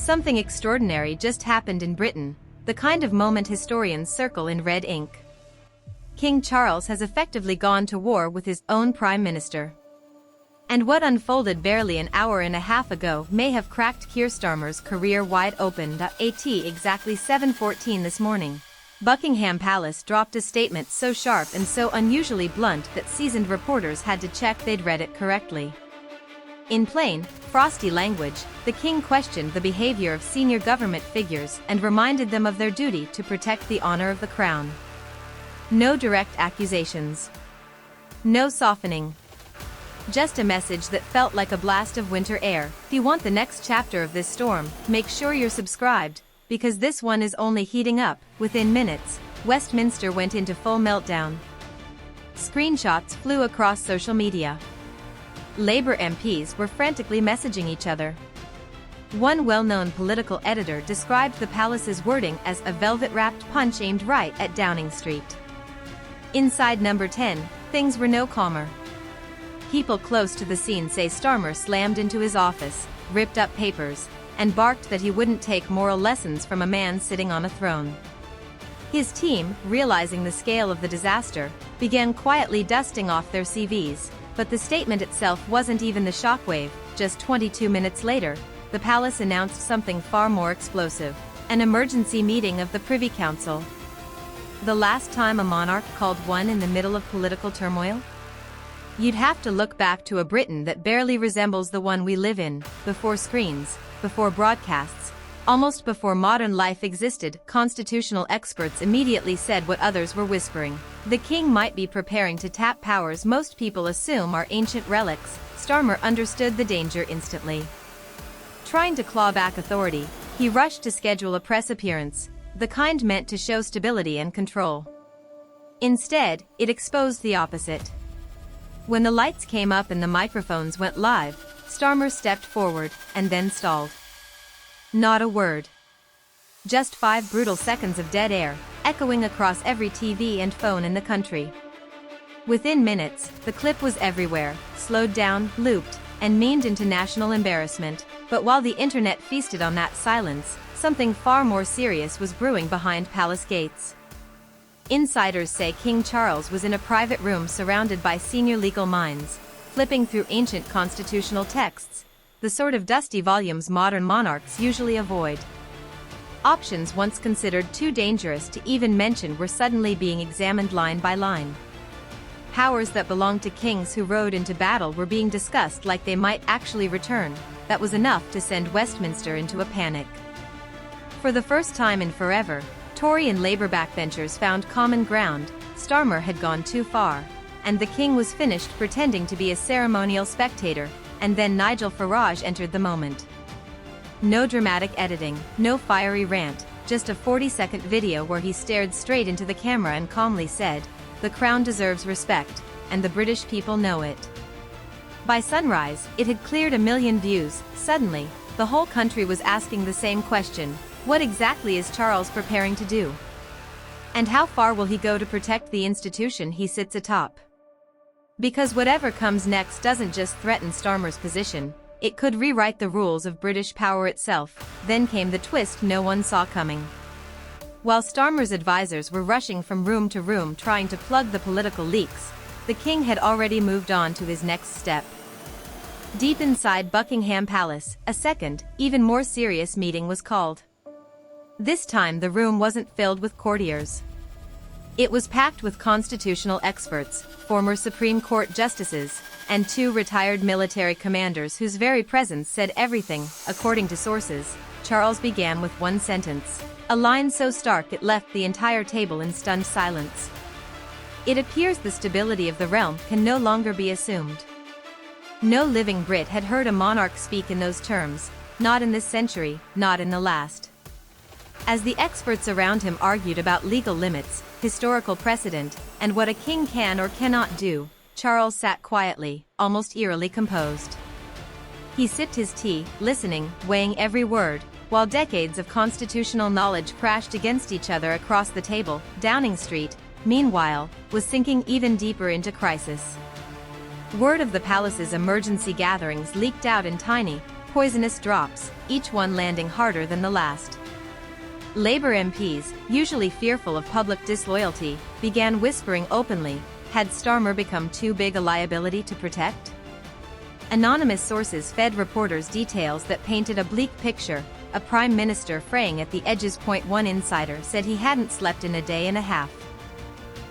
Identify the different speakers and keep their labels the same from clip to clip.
Speaker 1: Something extraordinary just happened in Britain, the kind of moment historians circle in red ink. King Charles has effectively gone to war with his own Prime Minister. And what unfolded barely an hour and a half ago may have cracked Keir Starmer's career wide open. At exactly 7:14 this morning, Buckingham Palace dropped a statement so sharp and so unusually blunt that seasoned reporters had to check they'd read it correctly. In plain, frosty language, the king questioned the behavior of senior government figures and reminded them of their duty to protect the honor of the crown. No direct accusations. No softening. Just a message that felt like a blast of winter air. If you want the next chapter of this storm, make sure you're subscribed, because this one is only heating up. Within minutes, Westminster went into full meltdown. Screenshots flew across social media. Labour MPs were frantically messaging each other. One well-known political editor described the palace's wording as a velvet-wrapped punch aimed right at Downing Street. Inside Number 10, things were no calmer. People close to the scene say Starmer slammed into his office, ripped up papers, and barked that he wouldn't take moral lessons from a man sitting on a throne. His team, realizing the scale of the disaster, began quietly dusting off their CVs, but the statement itself wasn't even the shockwave. Just 22 minutes later, the palace announced something far more explosive: an emergency meeting of the Privy Council. The last time a monarch called one in the middle of political turmoil? You'd have to look back to a Britain that barely resembles the one we live in, before screens, before broadcasts, almost before modern life existed. Constitutional experts immediately said what others were whispering. The king might be preparing to tap powers most people assume are ancient relics. Starmer understood the danger instantly. Trying to claw back authority, he rushed to schedule a press appearance, the kind meant to show stability and control. Instead, it exposed the opposite. When the lights came up and the microphones went live, Starmer stepped forward, and then stalled. Not a word. Just 5 brutal seconds of dead air, echoing across every TV and phone in the country. Within minutes, the clip was everywhere, slowed down, looped, and memed into national embarrassment. But while the internet feasted on that silence, something far more serious was brewing behind palace gates. Insiders say King Charles was in a private room surrounded by senior legal minds, flipping through ancient constitutional texts, the sort of dusty volumes modern monarchs usually avoid. Options once considered too dangerous to even mention were suddenly being examined line by line. Powers that belonged to kings who rode into battle were being discussed like they might actually return. That was enough to send Westminster into a panic. For the first time in forever, Tory and Labour backbenchers found common ground. Starmer had gone too far, and the king was finished pretending to be a ceremonial spectator. And then Nigel Farage entered the moment. No dramatic editing, no fiery rant, just a 40-second video where he stared straight into the camera and calmly said, "The crown deserves respect, and the British people know it." By sunrise, it had cleared 1 million views. Suddenly, the whole country was asking the same question: what exactly is Charles preparing to do? And how far will he go to protect the institution he sits atop? Because whatever comes next doesn't just threaten Starmer's position, it could rewrite the rules of British power itself. Then came the twist no one saw coming. While Starmer's advisors were rushing from room to room trying to plug the political leaks, the king had already moved on to his next step. Deep inside Buckingham Palace, a second, even more serious meeting was called. This time the room wasn't filled with courtiers. It was packed with constitutional experts, former Supreme Court justices, and 2 retired military commanders whose very presence said everything. According to sources, Charles began with one sentence, a line so stark it left the entire table in stunned silence. It appears the stability of the realm can no longer be assumed. No living Brit had heard a monarch speak in those terms, not in this century, not in the last. As the experts around him argued about legal limits, historical precedent, and what a king can or cannot do, Charles sat quietly, almost eerily composed. He sipped his tea, listening, weighing every word, while decades of constitutional knowledge crashed against each other across the table. Downing Street, meanwhile, was sinking even deeper into crisis. Word of the palace's emergency gatherings leaked out in tiny, poisonous drops, each one landing harder than the last. Labour MPs, usually fearful of public disloyalty, began whispering openly, had Starmer become too big a liability to protect? Anonymous sources fed reporters details that painted a bleak picture, a prime minister fraying at the edges. One insider said he hadn't slept in a day and a half.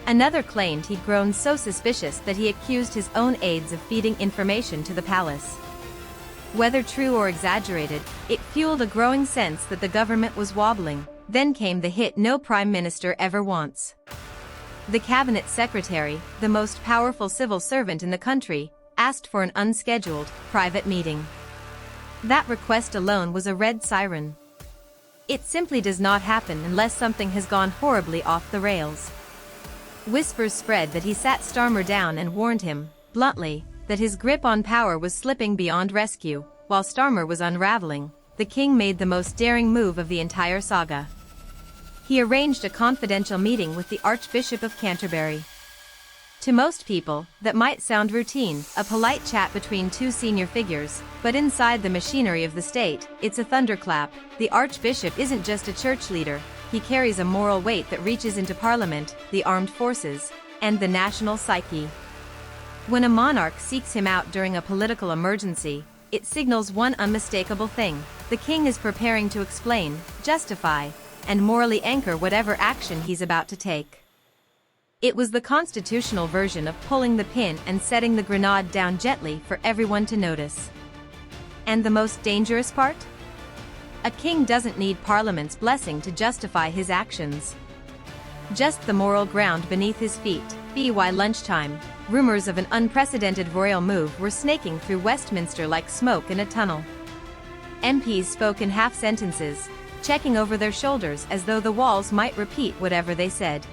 Speaker 1: Another claimed he'd grown so suspicious that he accused his own aides of feeding information to the palace. Whether true or exaggerated, it fueled a growing sense that the government was wobbling. Then came the hit no prime minister ever wants. The cabinet secretary, the most powerful civil servant in the country, asked for an unscheduled, private meeting. That request alone was a red siren. It simply does not happen unless something has gone horribly off the rails. Whispers spread that he sat Starmer down and warned him, bluntly, that his grip on power was slipping beyond rescue. While Starmer was unraveling, the king made the most daring move of the entire saga. He arranged a confidential meeting with the Archbishop of Canterbury. To most people, that might sound routine, a polite chat between two senior figures, but inside the machinery of the state, it's a thunderclap. The Archbishop isn't just a church leader, he carries a moral weight that reaches into Parliament, the armed forces, and the national psyche. When a monarch seeks him out during a political emergency, it signals one unmistakable thing: the king is preparing to explain, justify, and morally anchor whatever action he's about to take. It was the constitutional version of pulling the pin and setting the grenade down gently for everyone to notice. And the most dangerous part? A king doesn't need Parliament's blessing to justify his actions. Just the moral ground beneath his feet. By lunchtime, rumors of an unprecedented royal move were snaking through Westminster like smoke in a tunnel. MPs spoke in half sentences, checking over their shoulders as though the walls might repeat whatever they said.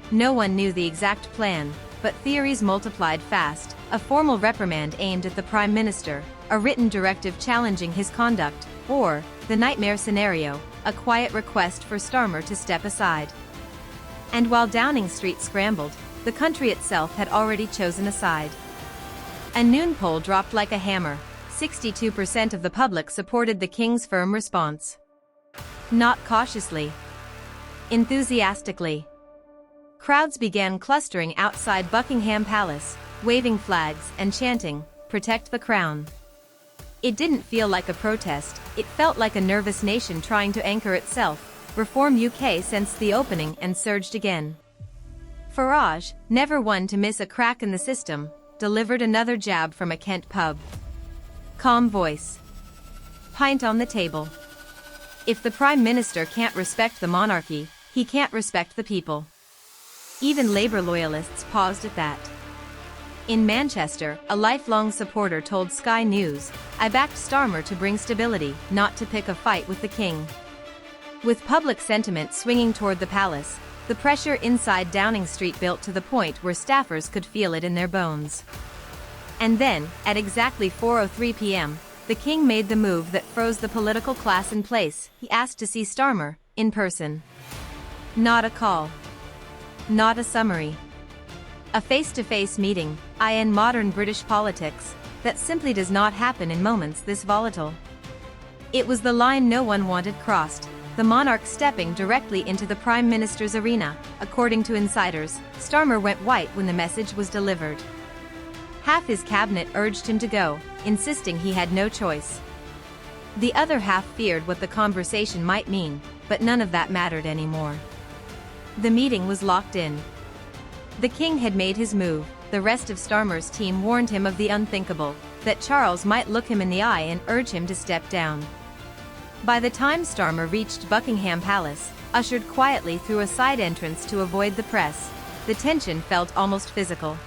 Speaker 1: No one knew the exact plan, but theories multiplied fast: a formal reprimand aimed at the Prime Minister, a written directive challenging his conduct, or, the nightmare scenario, a quiet request for Starmer to step aside. And while Downing Street scrambled, the country itself had already chosen a side. A noon poll dropped like a hammer. 62% of the public supported the king's firm response. Not cautiously. Enthusiastically. Crowds began clustering outside Buckingham Palace, waving flags and chanting, "Protect the Crown." It didn't feel like a protest, it felt like a nervous nation trying to anchor itself. Reform UK sensed the opening and surged again. Farage, never one to miss a crack in the system, delivered another jab from a Kent pub. Calm voice. Pint on the table. If the Prime Minister can't respect the monarchy, he can't respect the people. Even Labour loyalists paused at that. In Manchester, a lifelong supporter told Sky News, "I backed Starmer to bring stability, not to pick a fight with the king." With public sentiment swinging toward the palace, the pressure inside Downing Street built to the point where staffers could feel it in their bones. And then, at exactly 4:03 p.m., the king made the move that froze the political class in place. He asked to see Starmer, in person. Not a call. Not a summary. A face-to-face meeting, in modern British politics, that simply does not happen in moments this volatile. It was the line no one wanted crossed. The monarch stepping directly into the Prime Minister's arena. According to insiders, Starmer went white when the message was delivered. Half his cabinet urged him to go, insisting he had no choice. The other half feared what the conversation might mean, but none of that mattered anymore. The meeting was locked in. The king had made his move. The rest of Starmer's team warned him of the unthinkable, that Charles might look him in the eye and urge him to step down. By the time Starmer reached Buckingham Palace, ushered quietly through a side entrance to avoid the press, the tension felt almost physical.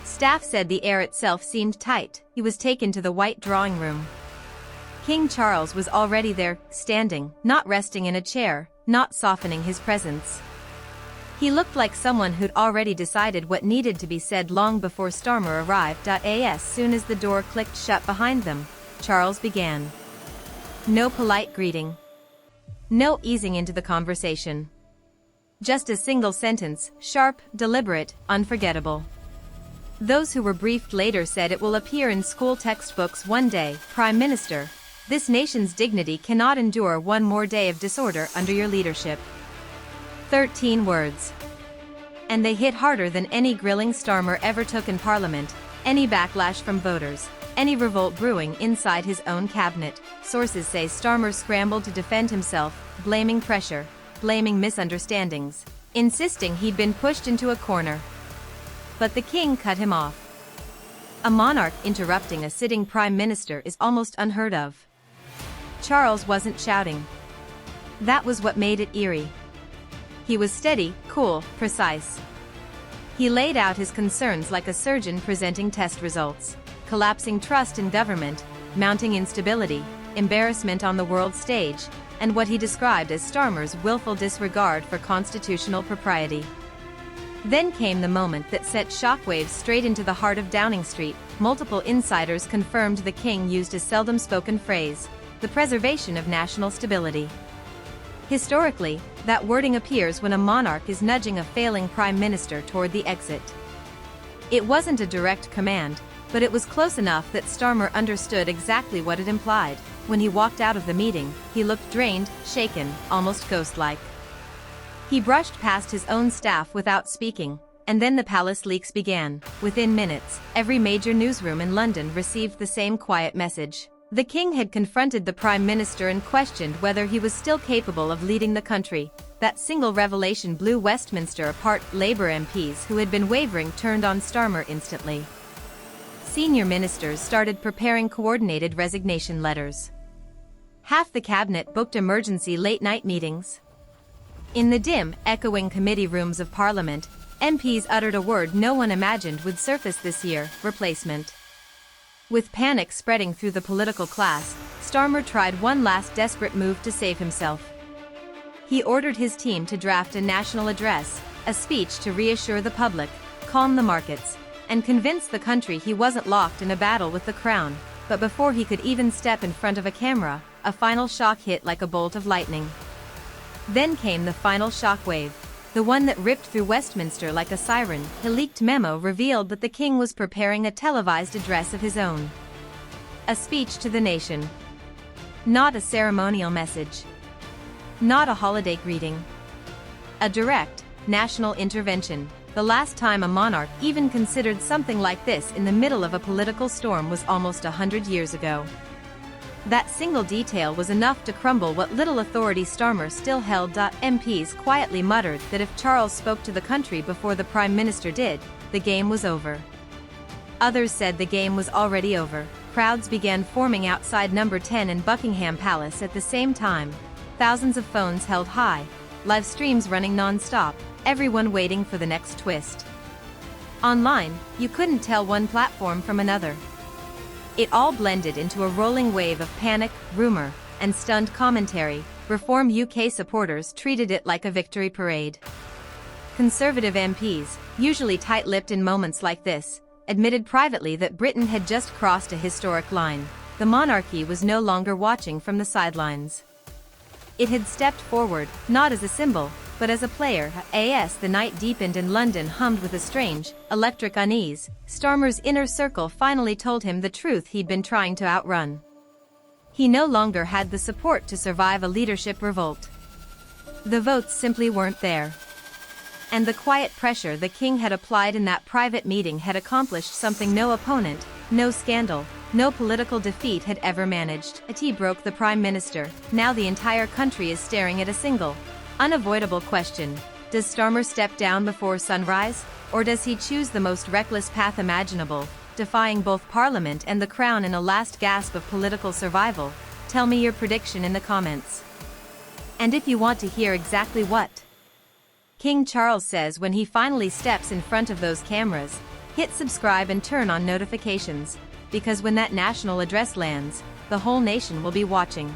Speaker 1: Staff said the air itself seemed tight. He was taken to the White Drawing Room. King Charles was already there, standing, not resting in a chair, not softening his presence. He looked like someone who'd already decided what needed to be said long before Starmer arrived. As soon as the door clicked shut behind them, Charles began. No polite greeting. No easing into the conversation. Just a single sentence, sharp, deliberate, unforgettable. Those who were briefed later said it will appear in school textbooks one day. Prime Minister, this nation's dignity cannot endure one more day of disorder under your leadership. 13 words. And they hit harder than any grilling Starmer ever took in Parliament, any backlash from voters, any revolt brewing inside his own cabinet. Sources say Starmer scrambled to defend himself, blaming pressure, blaming misunderstandings, insisting he'd been pushed into a corner. But the king cut him off. A monarch interrupting a sitting prime minister is almost unheard of. Charles wasn't shouting. That was what made it eerie. He was steady, cool, precise. He laid out his concerns like a surgeon presenting test results: collapsing trust in government, mounting instability, embarrassment on the world stage, and what he described as Starmer's willful disregard for constitutional propriety. Then came the moment that set shockwaves straight into the heart of Downing Street. Multiple insiders confirmed the king used a seldom-spoken phrase: the preservation of national stability. Historically, that wording appears when a monarch is nudging a failing prime minister toward the exit. It wasn't a direct command, but it was close enough that Starmer understood exactly what it implied. When he walked out of the meeting, he looked drained, shaken, almost ghost-like. He brushed past his own staff without speaking, and then the palace leaks began. Within minutes, every major newsroom in London received the same quiet message. The king had confronted the prime minister and questioned whether he was still capable of leading the country. That single revelation blew Westminster apart. Labour MPs who had been wavering turned on Starmer instantly. Senior ministers started preparing coordinated resignation letters. Half the cabinet booked emergency late-night meetings. In the dim, echoing committee rooms of Parliament, MPs uttered a word no one imagined would surface this year: replacement. With panic spreading through the political class, Starmer tried one last desperate move to save himself. He ordered his team to draft a national address, a speech to reassure the public, calm the markets, and convince the country he wasn't locked in a battle with the crown. But before he could even step in front of a camera, a final shock hit like a bolt of lightning. Then came the final shockwave, the one that ripped through Westminster like a siren. A leaked memo revealed that the king was preparing a televised address of his own. A speech to the nation. Not a ceremonial message. Not a holiday greeting. A direct, national intervention. The last time a monarch even considered something like this in the middle of a political storm was almost 100 years ago. That single detail was enough to crumble what little authority Starmer still held. MPs quietly muttered that if Charles spoke to the country before the Prime Minister did, the game was over. Others said the game was already over. Crowds began forming outside Number 10 in Buckingham Palace at the same time. Thousands of phones held high, live streams running non-stop, everyone waiting for the next twist. Online, you couldn't tell one platform from another. It all blended into a rolling wave of panic, rumor, and stunned commentary. Reform UK supporters treated it like a victory parade. Conservative MPs, usually tight-lipped in moments like this, admitted privately that Britain had just crossed a historic line. The monarchy was no longer watching from the sidelines. It had stepped forward, not as a symbol, but as a player. As the night deepened and London hummed with a strange, electric unease, Starmer's inner circle finally told him the truth he'd been trying to outrun. He no longer had the support to survive a leadership revolt. The votes simply weren't there. And the quiet pressure the king had applied in that private meeting had accomplished something no opponent, no scandal, no political defeat had ever managed. It broke the prime minister. Now the entire country is staring at a single, unavoidable question: does Starmer step down before sunrise, or does he choose the most reckless path imaginable, defying both Parliament and the Crown in a last gasp of political survival? Tell me your prediction in the comments. And if you want to hear exactly what King Charles says when he finally steps in front of those cameras, hit subscribe and turn on notifications, because when that national address lands, the whole nation will be watching.